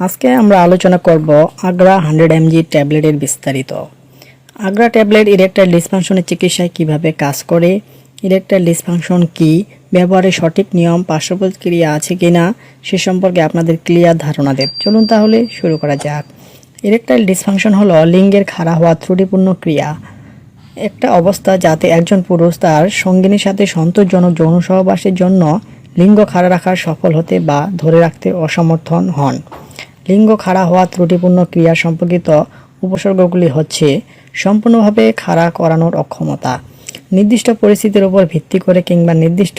আজকে আমরা আলোচনা করব আগ্রা 100 mg ট্যাবলেটের বিস্তারিত। আগ্রা ট্যাবলেট ইরেকটাইল ডিসফাংশনের চিকিৎসায় কিভাবে কাজ করে, ইরেকটাইল ডিসফাংশন কি, ব্যবহারের সঠিক নিয়ম, পার্শ্ব প্রতিক্রিয়া আছে কিনা সে সম্পর্কে আপনাদের ক্লিয়ার ধারণা দেব। চলুন তাহলে শুরু করা যাক। ইরেকটাইল ডিসফাংশন হলো লিঙ্গের খাড়া হওয়া ত্রুটিপূর্ণ ক্রিয়া, একটা অবস্থা যাতে একজন পুরুষ তার সঙ্গিনীর সাথে সন্তোষজনক যৌন সহবাসের জন্য লিঙ্গ খাড়া রাখার সফল হতে বা ধরে রাখতে অসমর্থন হন। লিঙ্গ খাড়া হওয়া ত্রুটিপূর্ণ ক্রিয়া সম্পর্কিত উপসর্গগুলি হচ্ছে সম্পূর্ণভাবে খাড়া করানোর অক্ষমতা, নির্দিষ্ট পরিস্থিতির উপর ভিত্তি করে কিংবা নির্দিষ্ট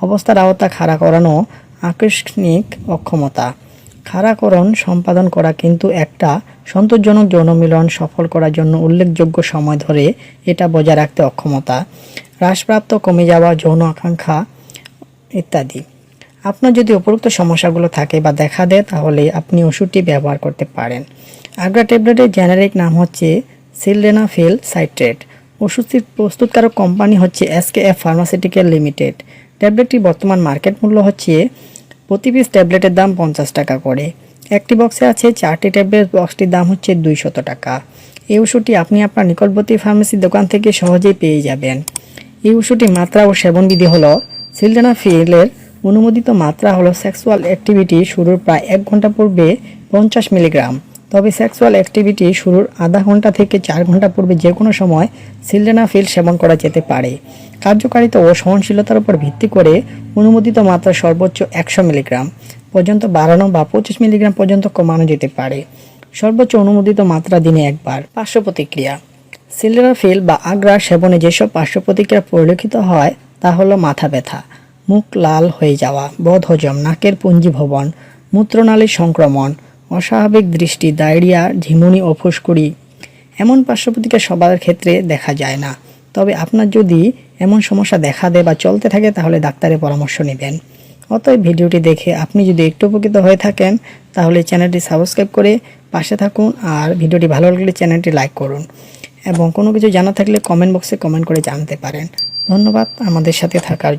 অবস্থার আওতা খাড়া করানো, আকস্মিক অক্ষমতা। খাড়াকরণ সম্পাদন করা কিন্তু একটা সন্তোষজনক যৌন মিলন সফল করার জন্য উল্লেখযোগ্য সময় ধরে এটা বজায় রাখতে অক্ষমতা, হ্রাসপ্রাপ্ত কমে যাওয়া যৌন আকাঙ্ক্ষা ইত্যাদি। আপনার যদি উপরোক্ত সমস্যাগুলো থাকে বা দেখা দেয় তাহলে আপনি ওষুধটি ব্যবহার করতে পারেন। আগ্রা ট্যাবলেটের জেনারিক নাম হচ্ছে সিলডেনাফিল সাইট্রেট। ওষুধটির প্রস্তুতকারক কোম্পানি হচ্ছে SKF ফার্মাসিউটিক্যাল লিমিটেড। ট্যাবলেটটির বর্তমান মার্কেট মূল্য হচ্ছে প্রতি পিস ট্যাবলেটের দাম 50 টাকা করে। একটি বক্সে আছে 4টি ট্যাবলেট, বক্সটির দাম হচ্ছে 200 টাকা। এই ওষুধটি আপনি আপনার নিকটবর্তী ফার্মেসির দোকান থেকে সহজেই পেয়ে যাবেন। এই ওষুধটির মাত্রা ও সেবনবিধি হলো সিলডেনাফিলের অনুমোদিত মাত্রা হলো সেক্সুয়াল অ্যাক্টিভিটি শুরুর প্রায় 1 ঘন্টা পূর্বে 50 মিলিগ্রাম। তবে সেক্সুয়াল অ্যাক্টিভিটি শুরুর আধা ঘন্টা থেকে 4 ঘন্টা পূর্বে যে কোনো সময় সিলডেনাফিল সেবন করা যেতে পারে। কার্যকারিতা ও সহনশীলতার উপর ভিত্তি করে অনুমোদিত মাত্রা সর্বোচ্চ 100 মিলিগ্রাম পর্যন্ত বাড়ানো বা 25 মিলিগ্রাম পর্যন্ত কমানো যেতে পারে। সর্বোচ্চ অনুমোদিত মাত্রা দিনে একবার। পার্শ্ব প্রতিক্রিয়া। সিলডেনাফিল বা আগ্রা সেবনে যেসব পার্শ্ব প্রতিক্রিয়া পরিলক্ষিত হয় তা হলো মাথা ব্যথা, মুখ লাল হয়ে যাওয়া, বদহজম, নাকের পুঞ্জীভবন, মূত্রনালীর সংক্রমণ, অস্বাভাবিক দৃষ্টি, ডায়রিয়া, ঝিমুনি ও ফুসকুড়ি। এমন পার্শ্ব প্রতিক্রিয়া সবার ক্ষেত্রে দেখা যায় না, তবে আপনার যদি এমন সমস্যা দেখা দেয় বা চলতে থাকে তাহলে ডাক্তারের পরামর্শ নেবেন। অতএব ভিডিওটি দেখে আপনি যদি একটু উপকৃত হয়ে থাকেন তাহলে চ্যানেলটি সাবস্ক্রাইব করে পাশে থাকুন, আর ভিডিওটি ভালো লাগলে চ্যানেলটি লাইক করুন এবং কোনো কিছু জানা থাকলে কমেন্ট বক্সে কমেন্ট করে জানাতে পারেন। ধন্যবাদ আমাদের সাথে থাকার জন্য।